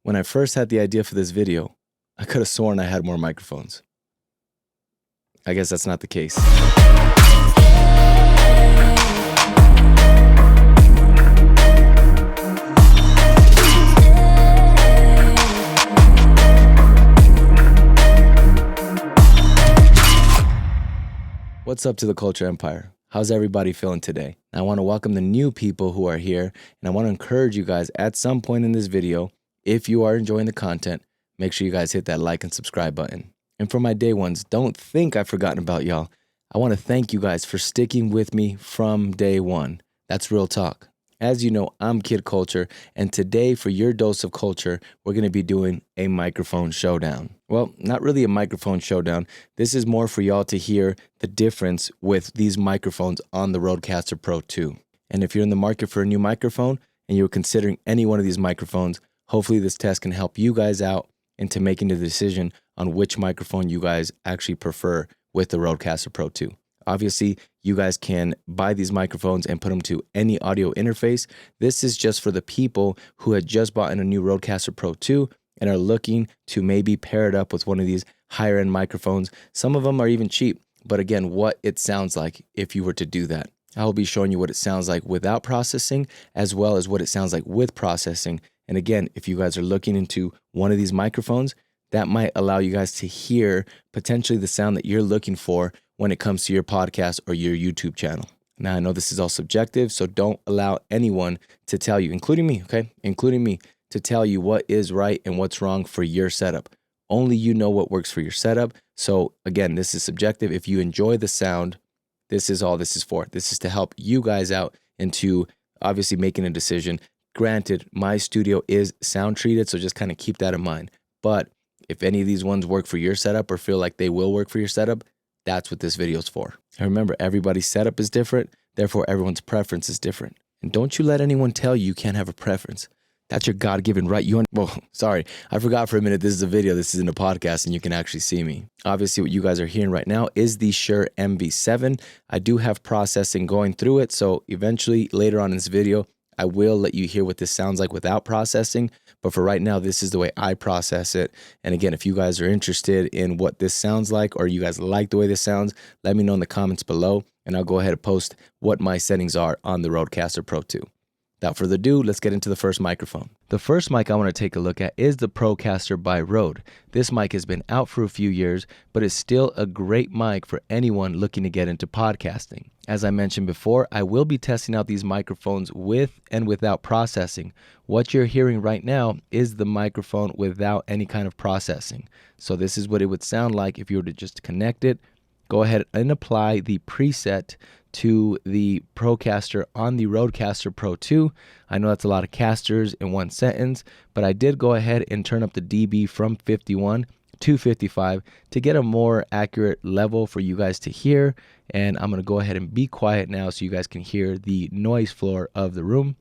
When I first had the idea for this video, I could have sworn I had more microphones. I guess that's not the case. What's up to the Culture Empire? How's everybody feeling today? I want to welcome the new people who are here, and I want to encourage you guys at some point in this video, if you are enjoying the content, make sure you guys hit that like and subscribe button. And for my day ones, don't think I've forgotten about y'all. I want to thank you guys for sticking with me from day one. That's real talk. As you know, I'm Kid Culture, and today for your dose of culture, we're going to be doing a microphone showdown. Well, not really a microphone showdown. This is more for y'all to hear the difference with these microphones on the Rodecaster Pro II. And if you're in the market for a new microphone and you're considering any one of these microphones, hopefully this test can help you guys out into making the decision on which microphone you guys actually prefer with the Rodecaster Pro II. Obviously, you guys can buy these microphones and put them to any audio interface. This is just for the people who had just bought in a new Rodecaster Pro II and are looking to maybe pair it up with one of these higher end microphones. Some of them are even cheap, but again, what it sounds like if you were to do that. I will be showing you what it sounds like without processing, as well as what it sounds like with processing. And again, if you guys are looking into one of these microphones, that might allow you guys to hear potentially the sound that you're looking for when it comes to your podcast or your YouTube channel. Now, I know this is all subjective, so don't allow anyone to tell you, including me, okay? Including me, to tell you what is right and what's wrong for your setup. Only you know what works for your setup. So again, this is subjective. If you enjoy the sound, this is all this is for. This is to help you guys out into obviously making a decision. Granted, my studio is sound treated, so just kind of keep that in mind. But if any of these ones work for your setup or feel like they will work for your setup, that's what this video is for. And remember, everybody's setup is different, therefore everyone's preference is different. And don't you let anyone tell you can't have a preference. That's your God-given right. Sorry, I forgot for a minute, this is a video, this isn't a podcast, and you can actually see me. Obviously, what you guys are hearing right now is the Shure MV7. I do have processing going through it, so eventually, later on in this video, I will let you hear what this sounds like without processing, but for right now, this is the way I process it. And again, if you guys are interested in what this sounds like, or you guys like the way this sounds, let me know in the comments below, and I'll go ahead and post what my settings are on the Rodecaster Pro II. Without further ado, let's get into the first microphone. The first mic I want to take a look at is the Procaster by Rode. This mic has been out for a few years, but is still a great mic for anyone looking to get into podcasting. As I mentioned before, I will be testing out these microphones with and without processing. What you're hearing right now is the microphone without any kind of processing. So this is what it would sound like if you were to just connect it. Go ahead and apply the preset to the Procaster on the Rodecaster Pro II. I know that's a lot of casters in one sentence, but I did go ahead and turn up the dB from 51 to 55 to get a more accurate level for you guys to hear. And I'm going to go ahead and be quiet now so you guys can hear the noise floor of the room.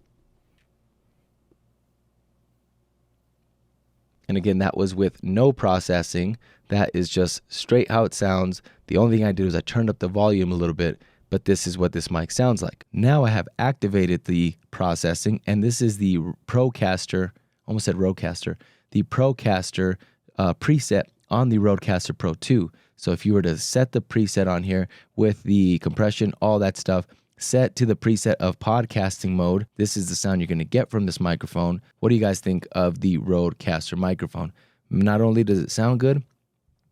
And again, that was with no processing. That is just straight how it sounds. The only thing I did is I turned up the volume a little bit, but this is what this mic sounds like. Now I have activated the processing, and this is the Procaster, almost said Rodecaster, the Procaster preset on the Rodecaster Pro II. So if you were to set the preset on here with the compression, all that stuff, set to the preset of podcasting mode, this is the sound you're going to get from this microphone. What do you guys think of the Rodecaster microphone? Not only does it sound good,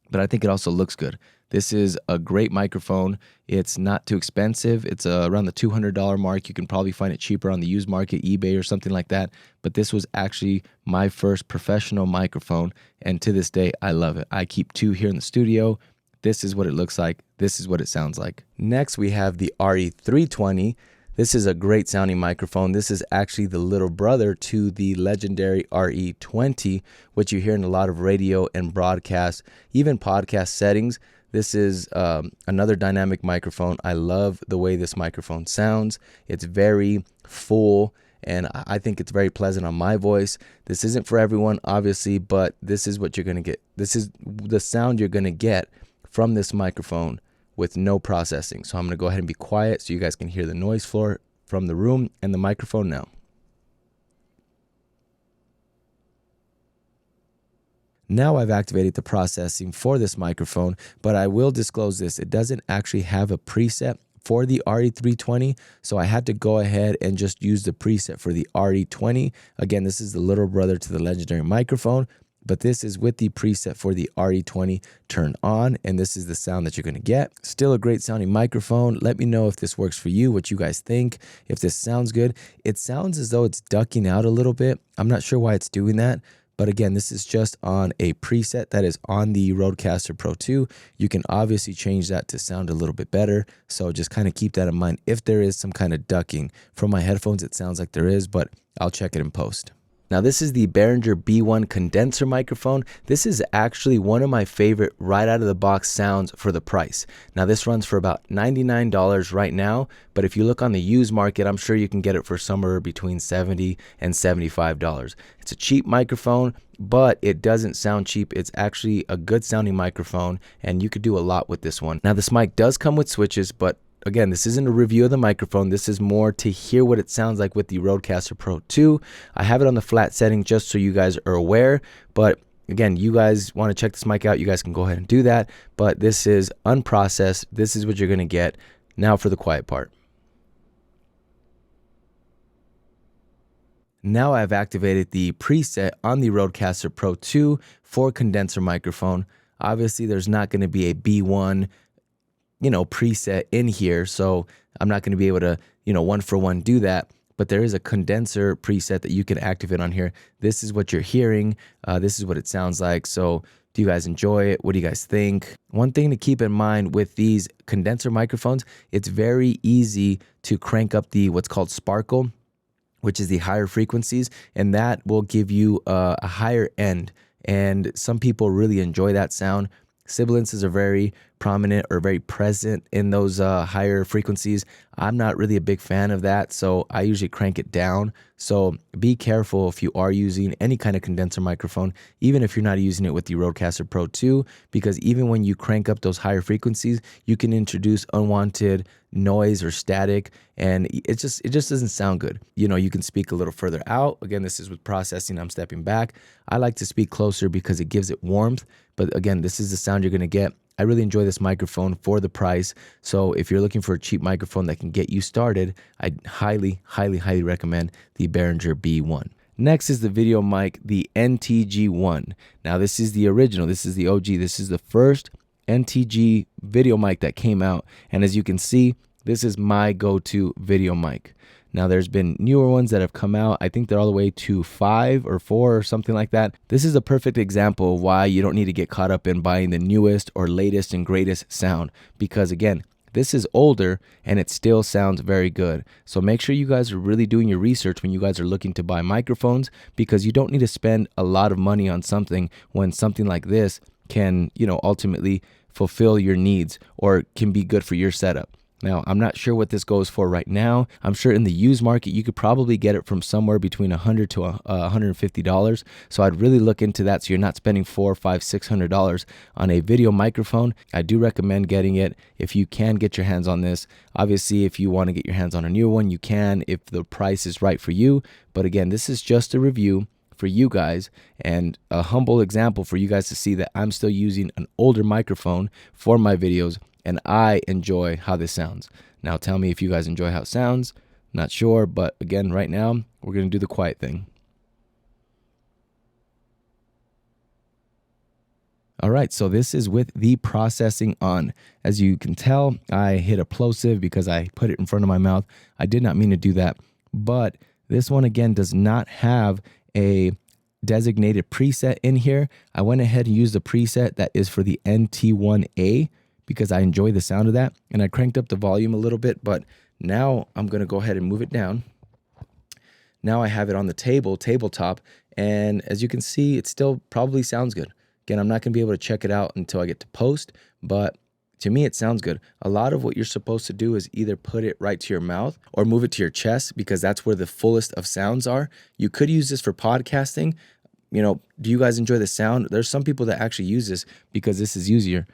but I think it also looks good. This is a great microphone. It's not too expensive. It's around the $200 mark. You can probably find it cheaper on the used market, eBay or something like that. But this was actually my first professional microphone, and to this day, I love it. I keep two here in the studio. This is what it looks like. This is what it sounds like. Next, we have the RE320. This is a great sounding microphone. This is actually the little brother to the legendary RE20, which you hear in a lot of radio and broadcast, even podcast settings. This is another dynamic microphone. I love the way this microphone sounds. It's very full, and I think it's very pleasant on my voice. This isn't for everyone, obviously, but this is what you're going to get. This is the sound you're going to get from this microphone with no processing. So I'm going to go ahead and be quiet so you guys can hear the noise floor from the room and the microphone now. Now I've activated the processing for this microphone, but I will disclose this. It doesn't actually have a preset for the RE320, so I had to go ahead and just use the preset for the RE20. Again, this is the little brother to the legendary microphone, but this is with the preset for the RE20 turned on, and this is the sound that you're going to get. Still a great sounding microphone. Let me know if this works for you, what you guys think, if this sounds good. It sounds as though it's ducking out a little bit. I'm not sure why it's doing that. But again, this is just on a preset that is on the Rodecaster Pro II. You can obviously change that to sound a little bit better. So just kind of keep that in mind. If there is some kind of ducking from my headphones, it sounds like there is, but I'll check it in post. Now this is the Behringer B1 condenser microphone. This is actually one of my favorite right out of the box sounds for the price. Now this runs for about $99 right now, but if you look on the used market, I'm sure you can get it for somewhere between $70 and $75. It's a cheap microphone, but it doesn't sound cheap. It's actually a good sounding microphone, and you could do a lot with this one. Now this mic does come with switches, but again, this isn't a review of the microphone. This is more to hear what it sounds like with the Rodecaster Pro II. I have it on the flat setting just so you guys are aware. But again, you guys want to check this mic out, you guys can go ahead and do that. But this is unprocessed. This is what you're going to get. Now for the quiet part. Now I've activated the preset on the Rodecaster Pro II for condenser microphone. Obviously, there's not going to be a B1 preset in here, so I'm not going to be able to, one for one do that, but there is a condenser preset that you can activate on here. This is what you're hearing. This is what it sounds like. So do you guys enjoy it? What do you guys think? One thing to keep in mind with these condenser microphones, it's very easy to crank up the what's called sparkle, which is the higher frequencies, and that will give you a higher end. And some people really enjoy that sound. Sibilances are very prominent or very present in those higher frequencies. I'm not really a big fan of that, so I usually crank it down. So be careful if you are using any kind of condenser microphone, even if you're not using it with the Rodecaster Pro II, because even when you crank up those higher frequencies, you can introduce unwanted noise or static, and it just doesn't sound good. You can speak a little further out. Again, this is with processing. I'm stepping back. I like to speak closer because it gives it warmth. But again, this is the sound you're going to get. I really enjoy this microphone for the price. So if you're looking for a cheap microphone that can get you started, I highly, highly, highly recommend the Behringer B1. Next is the video mic, the NTG1. Now this is the original. This is the OG. This is the first NTG video mic that came out. And as you can see, this is my go-to video mic. Now, there's been newer ones that have come out. I think they're all the way to 5 or 4 or something like that. This is a perfect example of why you don't need to get caught up in buying the newest or latest and greatest sound. Because again, this is older and it still sounds very good. So make sure you guys are really doing your research when you guys are looking to buy microphones, because you don't need to spend a lot of money on something when something like this can, ultimately fulfill your needs or can be good for your setup. Now, I'm not sure what this goes for right now. I'm sure in the used market, you could probably get it from somewhere between $100 to $150. So I'd really look into that so you're not spending $400, $500, $600 on a video microphone. I do recommend getting it if you can get your hands on this. Obviously, if you want to get your hands on a new one, you can if the price is right for you. But again, this is just a review for you guys and a humble example for you guys to see that I'm still using an older microphone for my videos, and I enjoy how this sounds. Now tell me if you guys enjoy how it sounds. Not sure, but again, right now, we're going to do the quiet thing. All right, so this is with the processing on. As you can tell, I hit a plosive because I put it in front of my mouth. I did not mean to do that, but this one again does not have a designated preset in here. I went ahead and used the preset that is for the NT1A because I enjoy the sound of that, and I cranked up the volume a little bit, but now I'm going to go ahead and move it down. Now I have it on the tabletop, and as you can see, it still probably sounds good. Again, I'm not going to be able to check it out until I get to post, but to me, it sounds good. A lot of what you're supposed to do is either put it right to your mouth or move it to your chest, because that's where the fullest of sounds are. You could use this for podcasting. Do you guys enjoy the sound? There's some people that actually use this because this is easier.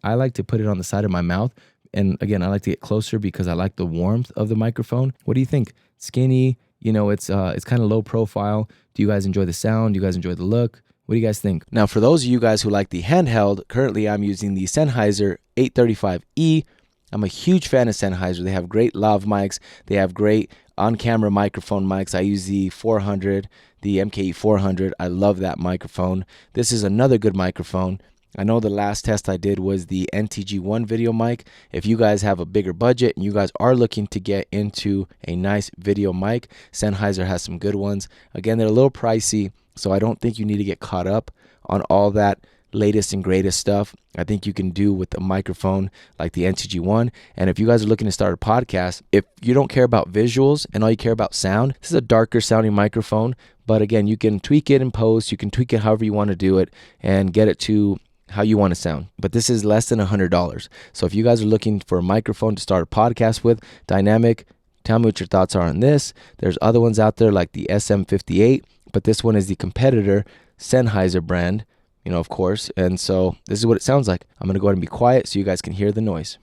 I like to put it on the side of my mouth. And again, I like to get closer because I like the warmth of the microphone. What do you think? Skinny, it's kind of low profile. Do you guys enjoy the sound? Do you guys enjoy the look? What do you guys think? Now, for those of you guys who like the handheld, currently I'm using the Sennheiser 835E. I'm a huge fan of Sennheiser. They have great lav mics. They have great on-camera microphone mics. I use the 400, the MKE 400. I love that microphone. This is another good microphone. I know the last test I did was the NTG1 video mic. If you guys have a bigger budget and you guys are looking to get into a nice video mic, Sennheiser has some good ones. Again, they're a little pricey, so I don't think you need to get caught up on all that latest and greatest stuff. I think you can do with a microphone like the NTG1. And if you guys are looking to start a podcast, if you don't care about visuals and all you care about sound, this is a darker sounding microphone. But again, you can tweak it in post. You can tweak it however you want to do it and get it to how you want to sound. But this is less than $100. So if you guys are looking for a microphone to start a podcast with, dynamic, tell me what your thoughts are on this. There's other ones out there like the SM58, but this one is the competitor Sennheiser brand, of course. And so this is what it sounds like. I'm going to go ahead and be quiet so you guys can hear the noise.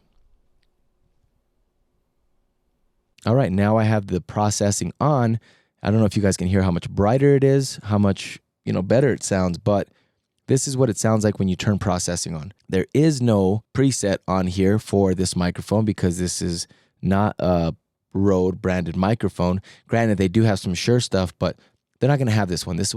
All right, now I have the processing on. I don't know if you guys can hear how much brighter it is, how much, better it sounds, but this is what it sounds like when you turn processing on. There is no preset on here for this microphone because this is not a Rode branded microphone. Granted, they do have some Shure stuff, but they're not going to have this one. This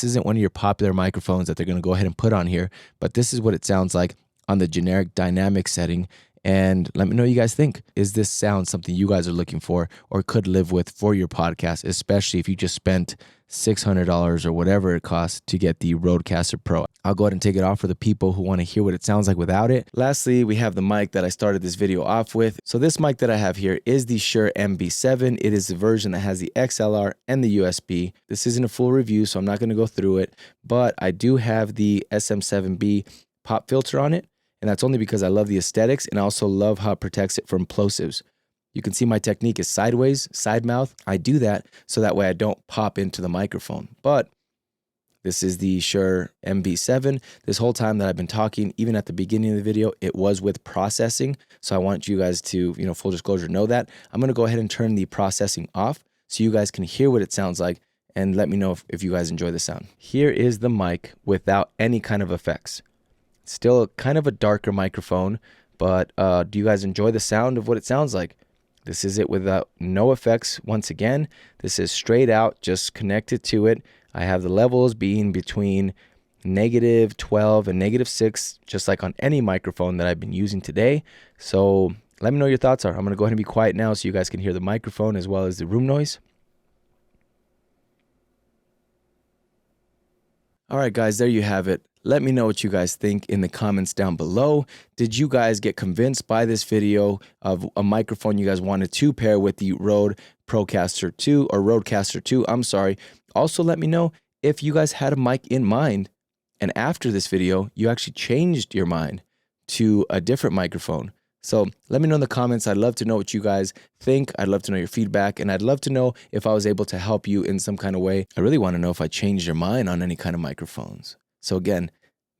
isn't one of your popular microphones that they're going to go ahead and put on here, but this is what it sounds like on the generic dynamic setting. And let me know what you guys think. Is this sound something you guys are looking for or could live with for your podcast, especially if you just spent $600 or whatever it costs to get the Rodecaster Pro? I'll go ahead and take it off for the people who want to hear what it sounds like without it. Lastly, we have the mic that I started this video off with. So this mic that I have here is the Shure MB7. It is the version that has the XLR and the USB. This isn't a full review, so I'm not going to go through it, but I do have the SM7B pop filter on it. And that's only because I love the aesthetics and I also love how it protects it from plosives. You can see my technique is sideways, side mouth. I do that so that way I don't pop into the microphone. But this is the Shure MB7. This whole time that I've been talking, even at the beginning of the video, it was with processing. So I want you guys to, full disclosure, know that. I'm going to go ahead and turn the processing off so you guys can hear what it sounds like and let me know if you guys enjoy the sound. Here is the mic without any kind of effects. Still kind of a darker microphone, but do you guys enjoy the sound of what it sounds like? This is it without no effects. Once again, this is straight out, just connected to it. I have the levels being between -12 and -6, just like on any microphone that I've been using today. So let me know what your thoughts are. I'm going to go ahead and be quiet now so you guys can hear the microphone as well as the room noise. All right, guys, there you have it. Let me know what you guys think in the comments down below. Did you guys get convinced by this video of a microphone you guys wanted to pair with the Rode Procaster 2 or Rodecaster 2? I'm sorry. Also, let me know if you guys had a mic in mind and after this video, you actually changed your mind to a different microphone. So let me know in the comments. I'd love to know what you guys think. I'd love to know your feedback, and I'd love to know if I was able to help you in some kind of way. I really want to know if I changed your mind on any kind of microphones. So again,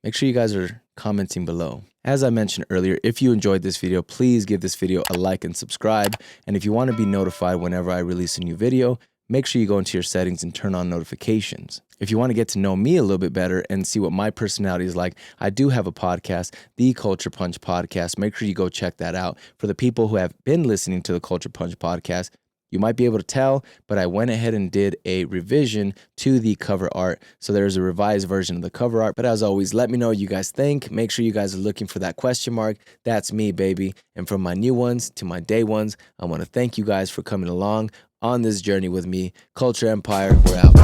make sure you guys are commenting below. As I mentioned earlier, if you enjoyed this video, please give this video a like and subscribe. And if you want to be notified whenever I release a new video, make sure you go into your settings and turn on notifications. If you want to get to know me a little bit better and see what my personality is like, I do have a podcast, the Culture Punch Podcast. Make sure you go check that out. For the people who have been listening to the Culture Punch Podcast, you might be able to tell, but I went ahead and did a revision to the cover art. So there's a revised version of the cover art. But as always, let me know what you guys think. Make sure you guys are looking for that question mark. That's me, baby. And from my new ones to my day ones, I want to thank you guys for coming along on this journey with me. Culture Empire, we're out.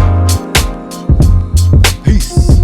Peace.